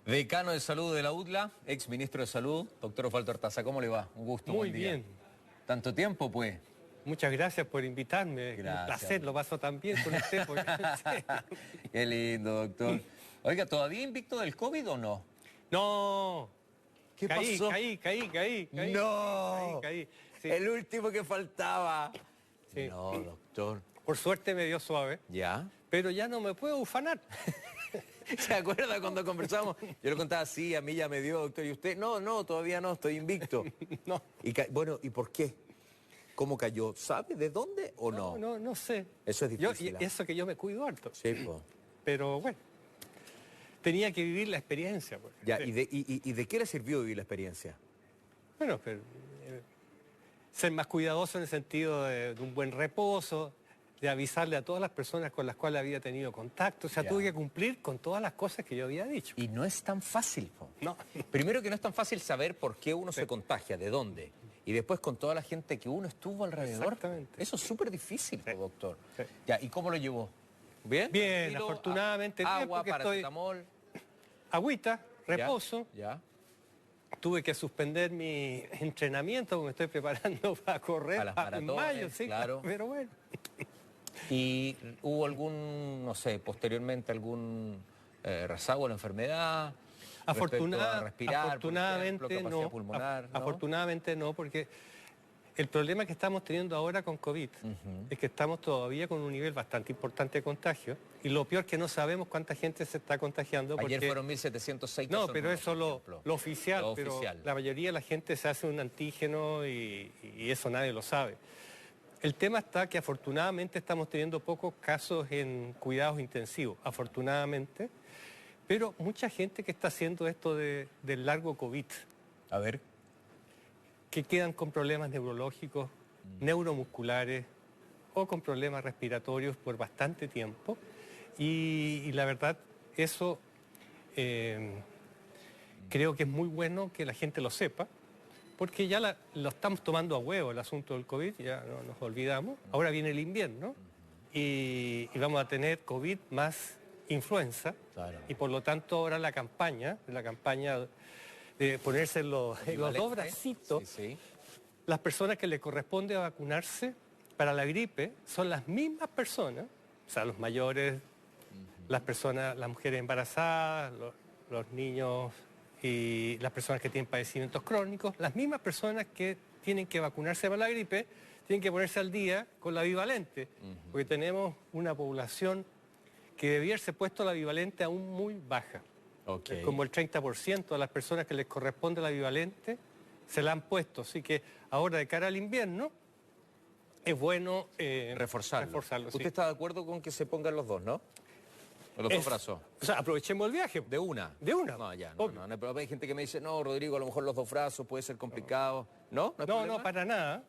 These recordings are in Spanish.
Decano de Salud de la UDLA, ex ministro de Salud, doctor Osvaldo Artaza. ¿Cómo le va? Un gusto, Muy buen día. bien. ¿Tanto tiempo, pues? Muchas gracias por invitarme. Gracias. Un placer, lo paso tan bien con usted. Qué lindo, doctor. Oiga, ¿todavía invicto del COVID o no? No. ¿Qué caí, pasó? Caí. ¡No! Caí. Sí. El último que faltaba. Sí. No, doctor. Por suerte me dio suave, ¿Ya? pero ya no me puedo ufanar. ¿Se acuerda cuando conversamos? Yo le contaba, sí, a mí ya me dio, doctor. ¿Y usted? No, todavía no, estoy invicto. No. Bueno, ¿y por qué? ¿Cómo cayó? ¿Sabe de dónde o no? No sé. Eso es difícil. Eso que yo me cuido harto. Sí, pues. Pero bueno, tenía que vivir la experiencia. Pues. Ya, ¿y de qué le sirvió vivir la experiencia? Bueno, pero, ser más cuidadoso en el sentido de un buen reposo, de avisarle a todas las personas con las cuales había tenido contacto. O sea, Ya. tuve que cumplir con todas las cosas que yo había dicho. Y no es tan fácil, po. No. Primero que no es tan fácil saber por qué uno se contagia, de dónde. Y después con toda la gente que uno estuvo alrededor. Exactamente. Eso es súper difícil, po, doctor. Sí. Ya, ¿y cómo lo llevó? ¿Bien? Bien, Tranquilo, afortunadamente bien, agua, porque estoy- paracetamol. Agüita, reposo. Ya. Tuve que suspender mi entrenamiento porque me estoy preparando para correr A las en maratones, mayo, sí, claro. pero bueno. ¿Y hubo algún, no sé, posteriormente algún rezago a la enfermedad? Respecto a respirar, afortunadamente por ejemplo, capacidad pulmonar, ¿no? Afortunadamente no, porque el problema que estamos teniendo ahora con COVID es que estamos todavía con un nivel bastante importante de contagio y lo peor es que no sabemos cuánta gente se está contagiando. Ayer porque... fueron 1.706 No, casos pero nuevos, eso por lo ejemplo. oficial, Lo pero oficial. la mayoría de la gente se hace un antígeno y eso nadie lo sabe. El tema está que afortunadamente estamos teniendo pocos casos en cuidados intensivos, afortunadamente, pero mucha gente que está haciendo esto del largo COVID, A ver. que quedan con problemas neurológicos, neuromusculares o con problemas respiratorios por bastante tiempo. Y la verdad, eso creo que es muy bueno que la gente lo sepa, porque ya lo estamos tomando a huevo el asunto del COVID, ya no nos olvidamos. Ahora viene el invierno y vamos a tener COVID más influenza. Claro. Y por lo tanto ahora la campaña de ponerse los dos bracitos, Sí. las personas que le corresponde vacunarse para la gripe son las mismas personas, o sea, los mayores, las personas, las mujeres embarazadas, los niños y las personas que tienen padecimientos crónicos, las mismas personas que tienen que vacunarse para la gripe, tienen que ponerse al día con la bivalente, porque tenemos una población que debiera haberse puesto la bivalente aún muy baja. Ok. Como el 30% de las personas que les corresponde la bivalente se la han puesto. Así que ahora de cara al invierno es bueno Reforzarlo. sí. ¿Usted está de acuerdo con que se pongan los dos, no? Los dos brazos. O sea, aprovechemos el viaje. ¿De una? De una. No, ya, Obvio. no. Pero hay gente que me dice, no, Rodrigo, a lo mejor los dos brazos puede ser complicado. ¿No? ¿No hay problema? No, para nada.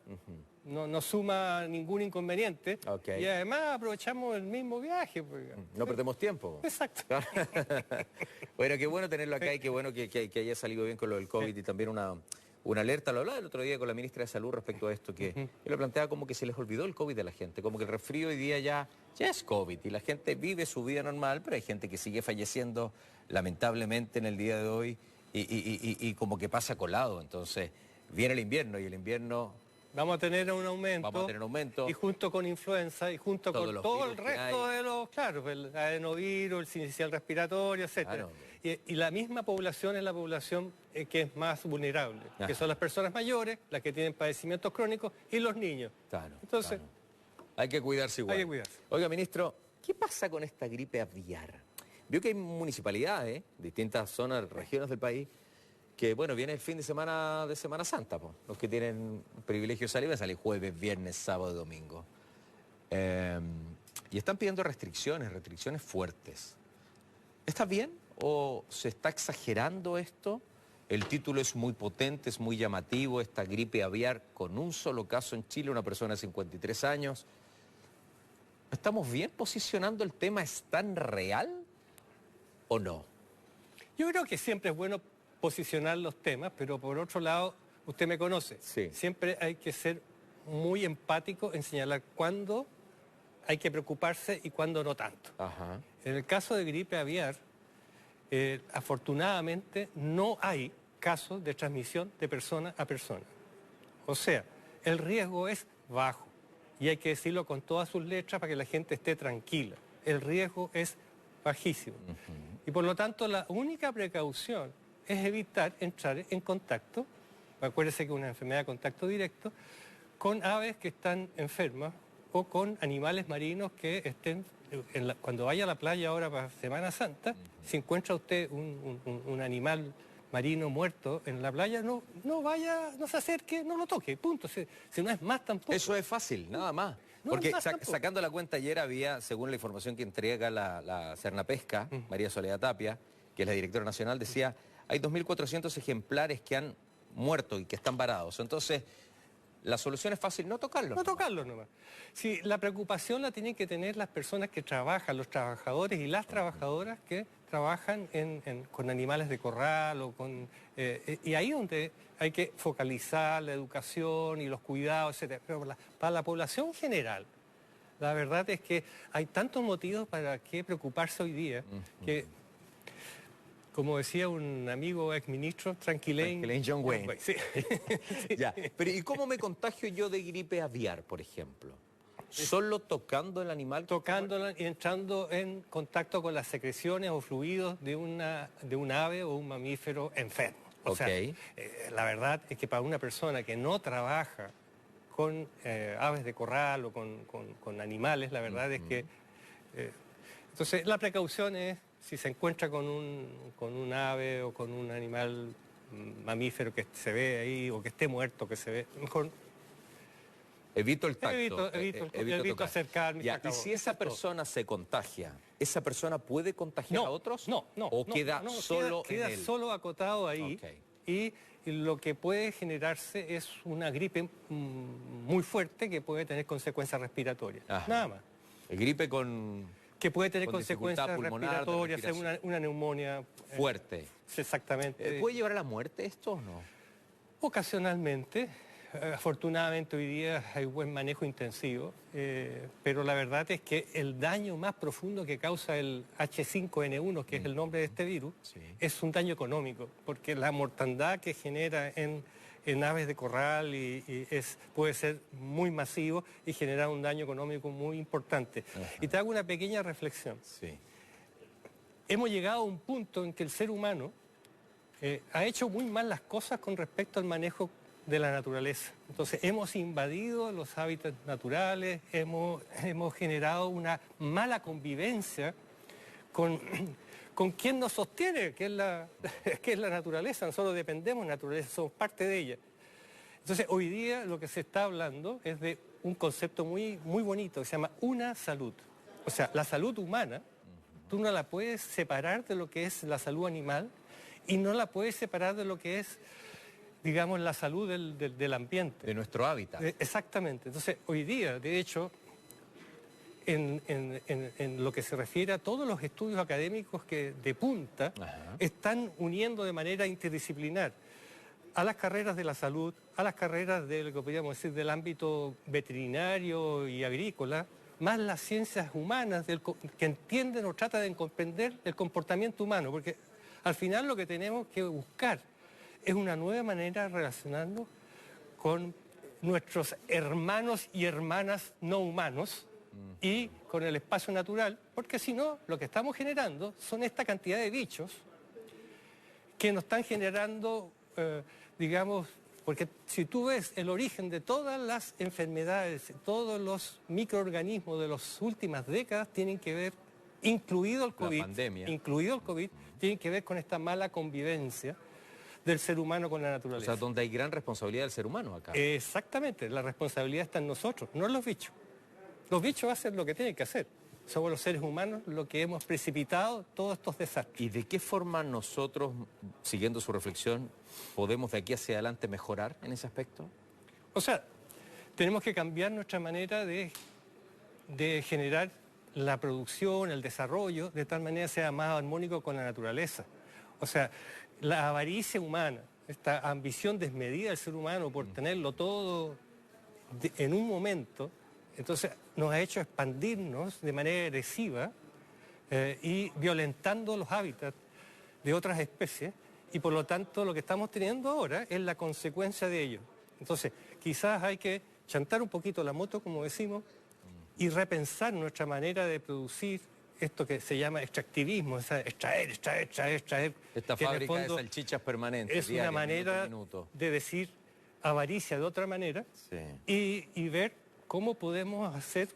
No suma ningún inconveniente. Ok. Y además aprovechamos el mismo viaje. Pues. No perdemos tiempo. Exacto. Bueno, qué bueno tenerlo acá y qué bueno que haya salido bien con lo del COVID y también una alerta. Lo hablaba el otro día con la ministra de Salud respecto a esto, que yo le planteaba como que se les olvidó el COVID a la gente, como que el resfrío hoy día ya es COVID y la gente vive su vida normal, pero hay gente que sigue falleciendo lamentablemente en el día de hoy y como que pasa colado. Entonces viene el invierno y el invierno... Vamos a tener un aumento. Vamos a tener un aumento. Y junto con influenza y junto Todos con los todo el virus que resto hay. de los, claro, el adenovirus, el sincicial respiratorio, etc. Claro. Y la misma población es la población que es más vulnerable, Ajá. que son las personas mayores, las que tienen padecimientos crónicos y los niños. Claro. Entonces, claro. Hay que cuidarse igual. Hay que cuidarse. Oiga, ministro, ¿qué pasa con esta gripe aviar? Vio que hay municipalidades, distintas zonas, regiones del país, que bueno, viene el fin de Semana Santa, po. Los que tienen privilegio de salir, van a salir jueves, viernes, sábado y domingo. Y están pidiendo restricciones fuertes. ¿Está bien o se está exagerando esto? El título es muy potente, es muy llamativo, esta gripe aviar con un solo caso en Chile, una persona de 53 años. ¿Estamos bien posicionando el tema? ¿Es tan real o no? yo creo que siempre es bueno posicionar los temas, pero por otro lado, usted me conoce. Sí. Siempre hay que ser muy empático en señalar cuándo hay que preocuparse y cuándo no tanto. Ajá. En el caso de gripe aviar, afortunadamente no hay casos de transmisión de persona a persona. O sea, el riesgo es bajo y hay que decirlo con todas sus letras para que la gente esté tranquila. El riesgo es bajísimo. Y por lo tanto la única precaución es evitar entrar en contacto, acuérdese que es una enfermedad de contacto directo, con aves que están enfermas o con animales marinos que estén... Cuando vaya a la playa ahora para Semana Santa, si encuentra usted un animal marino muerto en la playa, no vaya, no se acerque, no lo toque, punto. Si no es más tampoco. Eso es fácil, nada más. No, Porque más tampoco. sacando la cuenta ayer había, según la información que entrega la Cernapesca, María Soledad Tapia, que es la directora nacional, decía, hay 2.400 ejemplares que han muerto y que están varados. Entonces, la solución es fácil, no tocarlos. No tocarlos nomás. Sí, la preocupación la tienen que tener las personas que trabajan, los trabajadores y las trabajadoras que trabajan con animales de corral o con... y ahí es donde hay que focalizar la educación y los cuidados, etc. Pero para la población general, la verdad es que hay tantos motivos para qué preocuparse hoy día que... Como decía un amigo exministro, tranquilen John Wayne. Sí. Sí. Ya. Pero ¿y cómo me contagio yo de gripe aviar, por ejemplo? ¿Solo tocando el animal? Tocándola y entrando en contacto con las secreciones o fluidos de un ave o un mamífero enfermo. O sea, la verdad es que para una persona que no trabaja con aves de corral o con animales, la verdad es que... entonces, la precaución es, si se encuentra con un ave o con un animal mamífero que se ve ahí o que esté muerto, que se ve, mejor... Evito el tacto. Evito acercarme. Ya, y si esa persona se contagia, ¿esa persona puede contagiar a otros? No. ¿O queda solo en queda él? solo acotado ahí. Okay. Y lo que puede generarse es una gripe muy fuerte que puede tener consecuencias respiratorias. Ajá. Nada más. Gripe con... Que puede tener con consecuencias pulmonar, respiratorias, una neumonía. Fuerte. Exactamente. ¿Puede llevar a la muerte esto o no? Ocasionalmente. Afortunadamente hoy día hay buen manejo intensivo, pero la verdad es que el daño más profundo que causa el H5N1, que es el nombre de este virus, es un daño económico, porque la mortandad que genera en aves de corral puede ser muy masivo y generar un daño económico muy importante. Ajá. Y te hago una pequeña reflexión. Sí. Hemos llegado a un punto en que el ser humano ha hecho muy mal las cosas con respecto al manejo de la naturaleza. Entonces hemos invadido los hábitats naturales, hemos generado una mala convivencia con quien nos sostiene, que es la naturaleza. Nosotros dependemos de la naturaleza, somos parte de ella. Entonces hoy día lo que se está hablando es de un concepto muy, muy bonito que se llama una salud. O sea, la salud humana, tú no la puedes separar de lo que es la salud animal y no la puedes separar de lo que es, digamos, la salud del ambiente. De nuestro hábitat. Exactamente. Entonces, hoy día, de hecho, en lo que se refiere a todos los estudios académicos que de punta están uniendo de manera interdisciplinar a las carreras de la salud, a las carreras del, que podríamos decir, del ámbito veterinario y agrícola, más las ciencias humanas que entienden o tratan de comprender el comportamiento humano, porque al final lo que tenemos que buscar es una nueva manera de relacionarnos con nuestros hermanos y hermanas no humanos y con el espacio natural, porque si no, lo que estamos generando son esta cantidad de bichos que nos están generando, digamos, porque si tú ves el origen de todas las enfermedades, todos los microorganismos de las últimas décadas tienen que ver, incluido el COVID, tienen que ver con esta mala convivencia del ser humano con la naturaleza. O sea, donde hay gran responsabilidad del ser humano acá. Exactamente, la responsabilidad está en nosotros, no en los bichos. Los bichos hacen lo que tienen que hacer. Somos los seres humanos los que hemos precipitado todos estos desastres. ¿Y de qué forma nosotros, siguiendo su reflexión, podemos de aquí hacia adelante mejorar en ese aspecto? O sea, tenemos que cambiar nuestra manera de generar la producción, el desarrollo, de tal manera que sea más armónico con la naturaleza. O sea, la avaricia humana, esta ambición desmedida del ser humano por tenerlo todo en un momento, entonces nos ha hecho expandirnos de manera agresiva y violentando los hábitats de otras especies y por lo tanto lo que estamos teniendo ahora es la consecuencia de ello. Entonces, quizás hay que chantar un poquito la moto, como decimos, y repensar nuestra manera de producir esto que se llama extractivismo, o sea, extraer. Esta que en el fábrica de fondo salchichas permanentes. es una manera minuto. de decir avaricia de otra manera y ver cómo podemos hacer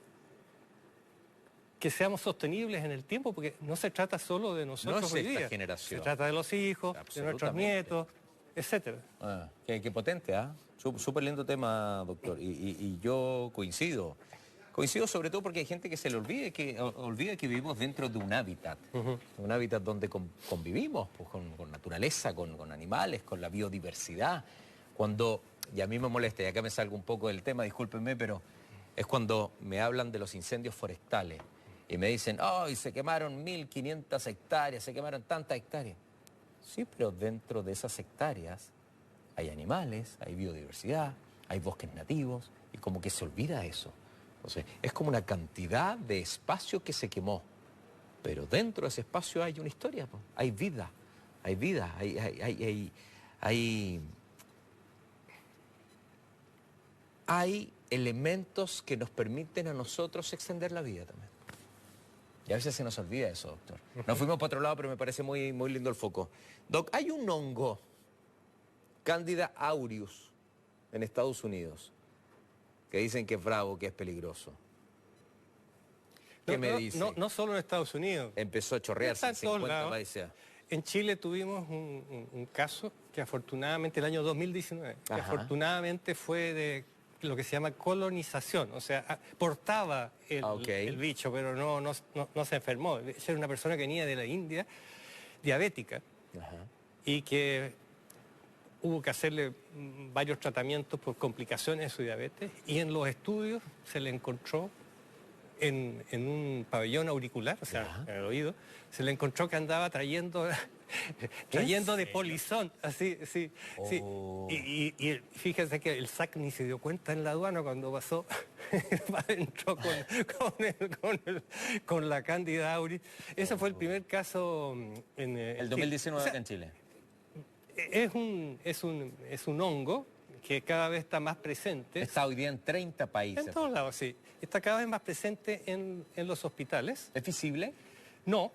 que seamos sostenibles en el tiempo, porque no se trata solo de nosotros No es hoy esta día. generación. Se trata de los hijos, de nuestros nietos, etcétera. Qué potente, ¿ah? Súper lindo tema, doctor. Y yo coincido. Coincido sobre todo porque hay gente que se le olvida que vivimos dentro de un hábitat. Un hábitat donde convivimos pues, con naturaleza, con animales, con la biodiversidad. Cuando, y a mí me molesta, y acá me salgo un poco del tema, discúlpenme, pero es cuando me hablan de los incendios forestales y me dicen, ¡ay, se quemaron 1.500 hectáreas, se quemaron tantas hectáreas! Sí, pero dentro de esas hectáreas hay animales, hay biodiversidad, hay bosques nativos, y como que se olvida eso. Entonces, es como una cantidad de espacio que se quemó, pero dentro de ese espacio hay una historia, pues. Hay vida, hay elementos que nos permiten a nosotros extender la vida también. Y a veces se nos olvida eso, doctor. Nos fuimos para otro lado, pero me parece muy, muy lindo el foco. Doc, hay un hongo, Candida aureus, en Estados Unidos, que dicen que es bravo, que es peligroso. ¿Qué me dice? No solo en Estados Unidos. Empezó a chorrearse en 50 países. En Chile tuvimos un caso que afortunadamente, el año 2019, que afortunadamente fue de lo que se llama colonización, o sea, portaba el bicho, pero no se enfermó. Era una persona que venía de la India, diabética, y que hubo que hacerle varios tratamientos por complicaciones de su diabetes, y en los estudios se le encontró en un pabellón auricular, o sea, en el oído, se le encontró que andaba trayendo de polizón, así, sí. Y fíjense que el SAC ni se dio cuenta en la aduana cuando pasó adentro con la Candida auris. Ese fue el primer caso en el 2019 acá en Chile. Es un hongo que cada vez está más presente. Está hoy día en 30 países. En todos lados, sí. Está cada vez más presente en los hospitales. ¿Es visible? No.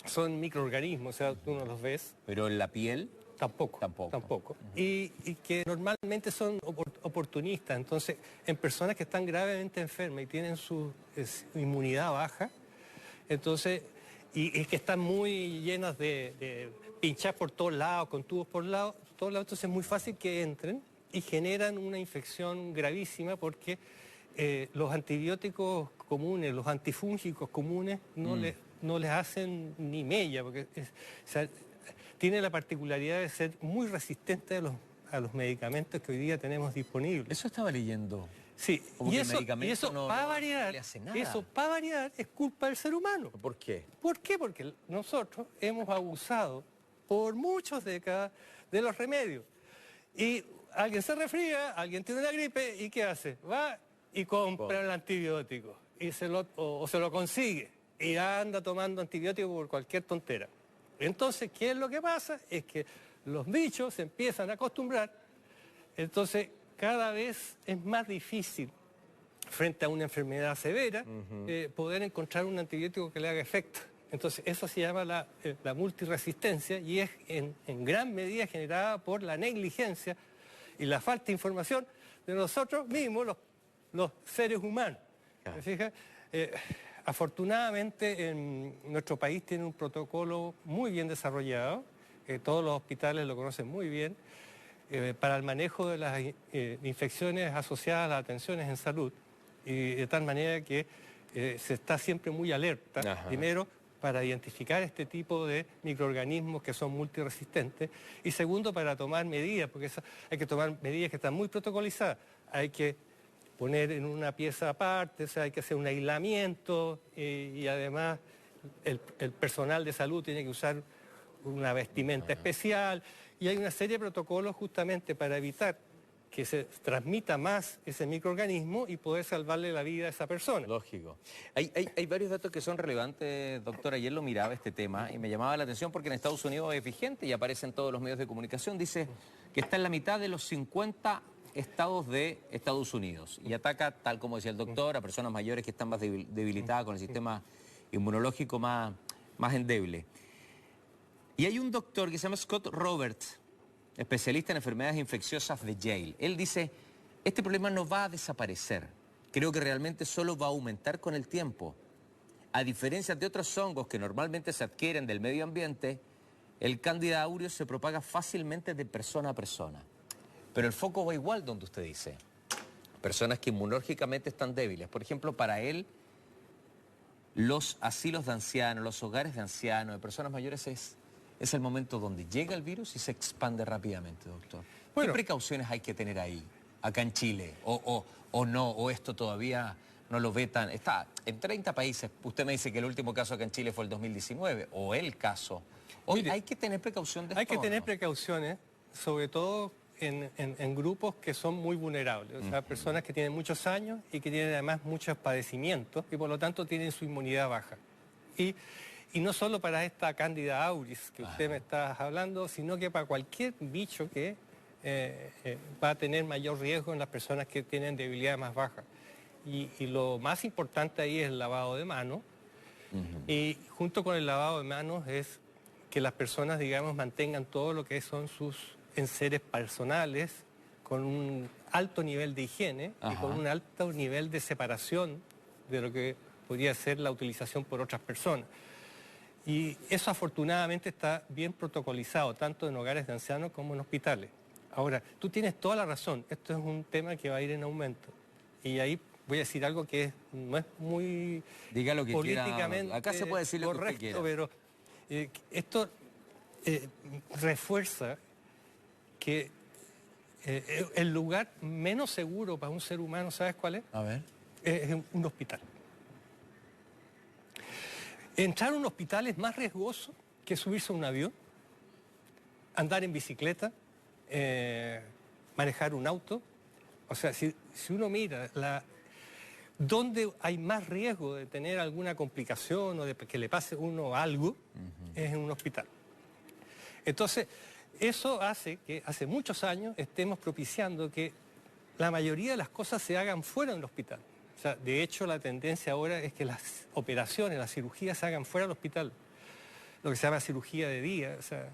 Son microorganismos, o sea, tú no los ves. ¿Pero en la piel? Tampoco. Y que normalmente son oportunistas. Entonces, en personas que están gravemente enfermas y tienen su inmunidad baja, entonces, y que están muy llenas de pinchar por todos lados, con tubos por todos lados, entonces es muy fácil que entren y generan una infección gravísima porque los antibióticos comunes, los antifúngicos comunes no les hacen ni mella, porque tiene la particularidad de ser muy resistente a los medicamentos que hoy día tenemos disponibles. Eso estaba leyendo. Sí, y eso para variar, es culpa del ser humano. ¿Por qué? ¿Por qué? Porque nosotros hemos abusado por muchas décadas de los remedios. Y alguien se resfría, alguien tiene una gripe, ¿y qué hace? Va y compra el antibiótico y se lo consigue y anda tomando antibiótico por cualquier tontera. Entonces, ¿qué es lo que pasa? Es que los bichos se empiezan a acostumbrar, entonces cada vez es más difícil frente a una enfermedad severa poder encontrar un antibiótico que le haga efecto. Entonces, eso se llama la multiresistencia y es en gran medida generada por la negligencia y la falta de información de nosotros mismos, los seres humanos. ¿Me fijas? Afortunadamente, en nuestro país tiene un protocolo muy bien desarrollado, todos los hospitales lo conocen muy bien, para el manejo de las infecciones asociadas a las atenciones en salud, y de tal manera que se está siempre muy alerta, primero, para identificar este tipo de microorganismos que son multiresistentes, y segundo, para tomar medidas, porque hay que tomar medidas que están muy protocolizadas. Hay que poner en una pieza aparte, o sea, hay que hacer un aislamiento, y además el personal de salud tiene que usar una vestimenta especial, y hay una serie de protocolos justamente para evitar que se transmita más ese microorganismo y poder salvarle la vida a esa persona. Lógico. Hay varios datos que son relevantes, doctor. Ayer lo miraba este tema y me llamaba la atención porque en Estados Unidos es vigente y aparece en todos los medios de comunicación. Dice que está en la mitad de los 50 estados de Estados Unidos y ataca, tal como decía el doctor, a personas mayores que están más debilitadas con el sistema inmunológico más endeble. Y hay un doctor que se llama Scott Roberts, especialista en enfermedades infecciosas de Yale. Él dice, este problema no va a desaparecer. Creo que realmente solo va a aumentar con el tiempo. A diferencia de otros hongos que normalmente se adquieren del medio ambiente, el Candida aureus se propaga fácilmente de persona a persona. Pero el foco va igual donde usted dice. Personas que inmunológicamente están débiles. Por ejemplo, para él, los asilos de ancianos, los hogares de ancianos, de personas mayores es el momento donde llega el virus y se expande rápidamente, doctor. Bueno, ¿qué precauciones hay que tener ahí, acá en Chile? ¿O no? ¿O esto todavía no lo ve tan...? Está en 30 países. Usted me dice que el último caso acá en Chile fue el 2019, o el caso. Hoy mire, hay que tener precaución de esto. hay que tener ¿no? precauciones, sobre todo en grupos que son muy vulnerables. O sea, personas que tienen muchos años y que tienen además muchos padecimientos y por lo tanto tienen su inmunidad baja. Y no solo para esta Candida auris que usted me está hablando, sino que para cualquier bicho que va a tener mayor riesgo en las personas que tienen debilidad más baja. Y lo más importante ahí es el lavado de manos. Y junto con el lavado de manos es que las personas, digamos, mantengan todo lo que son sus enseres personales con un alto nivel de higiene y con un alto nivel de separación de lo que podría ser la utilización por otras personas. Y eso afortunadamente está bien protocolizado, tanto en hogares de ancianos como en hospitales. Ahora, tú tienes toda la razón, esto es un tema que va a ir en aumento. Y ahí voy a decir algo que no es muy Diga lo que políticamente quiera. Acá se puede decir lo que usted quiera. pero esto refuerza que el lugar menos seguro para un ser humano, ¿sabes cuál es? A ver. Es un hospital. Entrar a un hospital es más riesgoso que subirse a un avión, andar en bicicleta, manejar un auto. O sea, si uno mira dónde hay más riesgo de tener alguna complicación o de que le pase a uno algo, es en un hospital. Entonces, eso hace que hace muchos años estemos propiciando que la mayoría de las cosas se hagan fuera del hospital. O sea, de hecho, la tendencia ahora es que las operaciones, las cirugías se hagan fuera del hospital. Lo que se llama cirugía de día. O sea,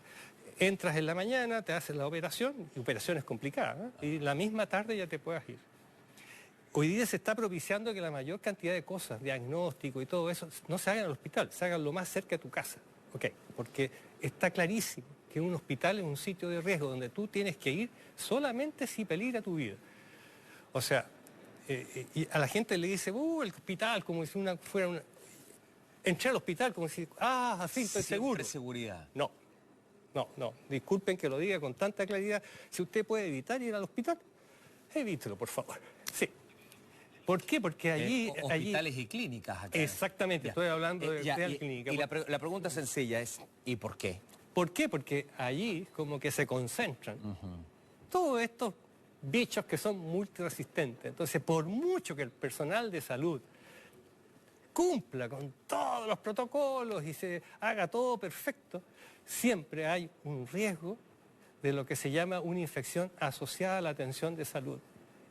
entras en la mañana, te hacen la operación, y operación es complicada, ¿eh? Y la misma tarde ya te puedas ir. Hoy día se está propiciando que la mayor cantidad de cosas, diagnóstico y todo eso, no se hagan en el hospital, se hagan lo más cerca de tu casa. Ok, porque está clarísimo que un hospital es un sitio de riesgo donde tú tienes que ir solamente si peligra tu vida. O sea, y a la gente le dice, el hospital, como si fuera una... Entré al hospital como si, así estoy seguro. Siempre seguridad. No, disculpen que lo diga con tanta claridad. Si usted puede evitar ir al hospital, evítelo, por favor. Sí. ¿Por qué? Porque allí... Hospitales y clínicas acá. Exactamente, estoy hablando de clínica. Y la pregunta sencilla es, ¿y por qué? ¿Por qué? Porque allí como que se concentran todos estos bichos que son multiresistentes. Entonces, por mucho que el personal de salud cumpla con todos los protocolos y se haga todo perfecto, siempre hay un riesgo de lo que se llama una infección asociada a la atención de salud.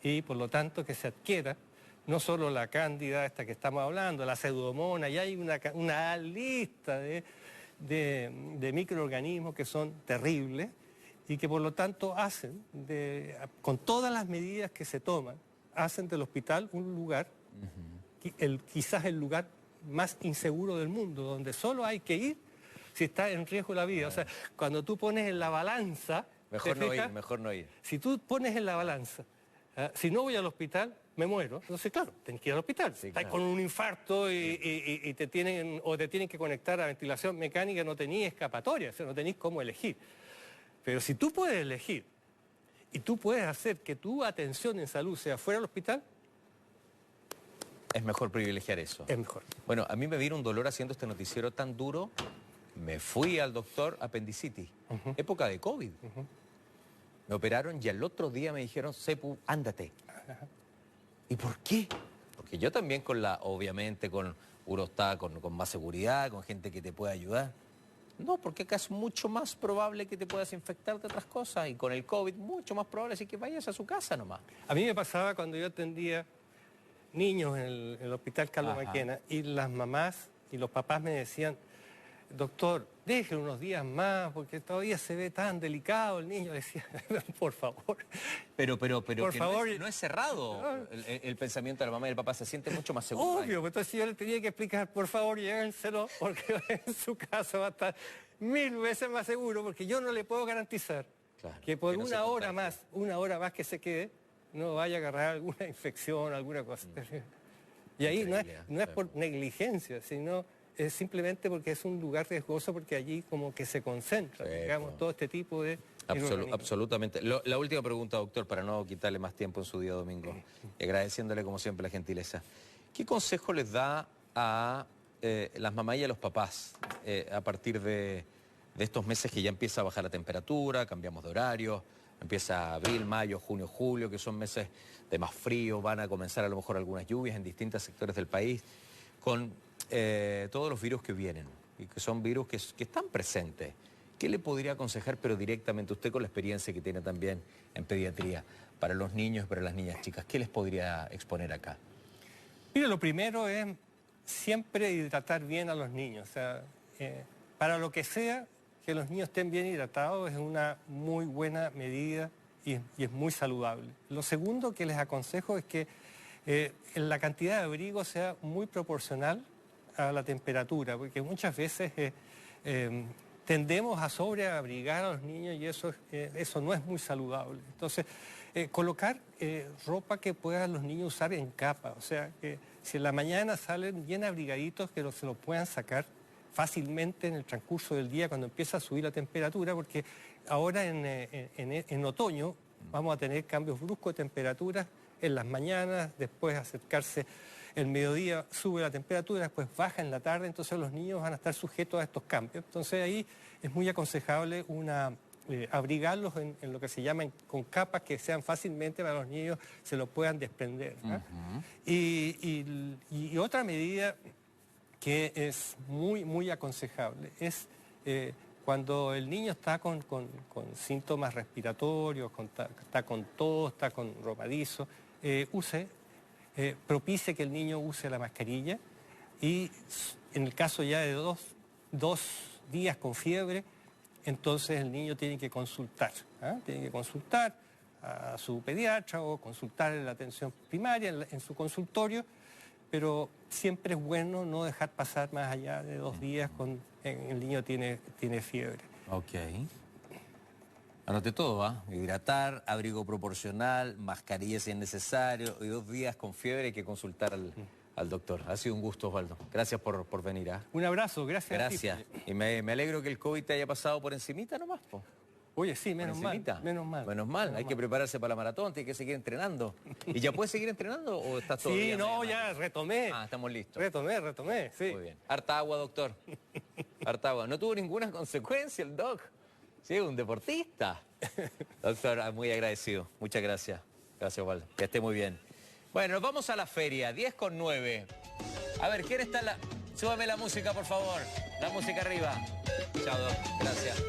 Y por lo tanto que se adquiera no solo la cándida esta que estamos hablando, la pseudomonas, y hay una lista de microorganismos que son terribles y que por lo tanto hacen, con todas las medidas que se toman, hacen del hospital un lugar, quizás el lugar más inseguro del mundo, donde solo hay que ir si está en riesgo la vida. O sea, cuando tú pones en la balanza... Mejor no ir. Si tú pones en la balanza, si no voy al hospital, me muero. Entonces, claro, tenés que ir al hospital. Sí, Estás claro. con un infarto y te tienen que conectar a ventilación mecánica, no tenés escapatoria, o sea, no tenés cómo elegir. Pero si tú puedes elegir y tú puedes hacer que tu atención en salud sea fuera del hospital, Es mejor privilegiar eso. es mejor. Bueno, a mí me vino un dolor haciendo este noticiero tan duro. Me fui al doctor apendicitis. Época de COVID. Me operaron y al otro día me dijeron, Sepu, ándate. ¿Y por qué? Porque yo también obviamente uno está con más seguridad, con gente que te puede ayudar. No, porque acá es mucho más probable que te puedas infectar de otras cosas y con el COVID mucho más probable, así que vayas a su casa nomás. A mí me pasaba cuando yo atendía niños en el hospital Carlos Maquena y las mamás y los papás me decían, doctor, déjelo unos días más porque todavía se ve tan delicado el niño. Decía, por favor. Pero por favor, no es cerrado el pensamiento de la mamá y el papá, se siente mucho más seguro. Obvio, pues entonces yo le tenía que explicar, por favor, llévenselo porque en su casa va a estar 1000 veces más seguro porque yo no le puedo garantizar que por una hora más que se quede, no vaya a agarrar alguna infección, alguna cosa. Y ahí no es por negligencia, sino es simplemente porque es un lugar riesgoso, porque allí como que se concentra, digamos, todo este tipo de... Absolutamente. La última pregunta, doctor, para no quitarle más tiempo en su día domingo, agradeciéndole como siempre la gentileza. ¿Qué consejo les da a las mamás y a los papás a partir de estos meses que ya empieza a bajar la temperatura, cambiamos de horario, empieza abril, mayo, junio, julio, que son meses de más frío, van a comenzar a lo mejor algunas lluvias en distintos sectores del país, con todos los virus que vienen y que son virus que están presentes? ¿Qué le podría aconsejar, pero directamente usted con la experiencia que tiene también en pediatría, para los niños y para las niñas chicas? ¿Qué les podría exponer acá? Mira, lo primero es siempre hidratar bien a los niños. O sea, para lo que sea, que los niños estén bien hidratados es una muy buena medida y es muy saludable. Lo segundo que les aconsejo es que la cantidad de abrigo sea muy proporcional a la temperatura, porque muchas veces tendemos a sobreabrigar a los niños y eso no es muy saludable. Entonces, colocar ropa que puedan los niños usar en capa, o sea, que si en la mañana salen bien abrigaditos, que se los puedan sacar fácilmente en el transcurso del día cuando empieza a subir la temperatura, porque ahora en otoño vamos a tener cambios bruscos de temperaturas en las mañanas, después acercarse el mediodía, sube la temperatura, después baja en la tarde, entonces los niños van a estar sujetos a estos cambios. Entonces ahí es muy aconsejable abrigarlos en lo que se llaman con capas que sean fácilmente para los niños, se lo puedan desprender. Y otra medida que es muy aconsejable es cuando el niño está con síntomas respiratorios, está con tos, está con romadizo, propicie que el niño use la mascarilla y en el caso ya de dos días con fiebre, entonces el niño tiene que consultar. Tiene que consultar a su pediatra o consultar en la atención primaria, en su consultorio, pero siempre es bueno no dejar pasar más allá de 2 días cuando el niño tiene fiebre. Ok. Anote todo, ¿va? Hidratar, abrigo proporcional, mascarilla si es necesario, y 2 días con fiebre hay que consultar al doctor. Ha sido un gusto, Osvaldo. Gracias por venir. Un abrazo, gracias. Gracias. Y me alegro que el COVID te haya pasado por encimita nomás, po. Oye, sí, menos mal. Menos mal, hay que prepararse para la maratón, tiene que seguir entrenando. ¿Y ya puedes seguir entrenando o estás todo Sí, no, ya retomé. Estamos listos. Retomé, sí. Muy bien. Harta agua, doctor. Harta agua. No tuvo ninguna consecuencia el doc. Sí, un deportista. Doctor, muy agradecido. Muchas gracias. Gracias, Osvaldo. Que esté muy bien. Bueno, nos vamos a la feria, 10:09. A ver, ¿quién está Súbame la música, por favor. La música arriba. Chao, doc. Gracias.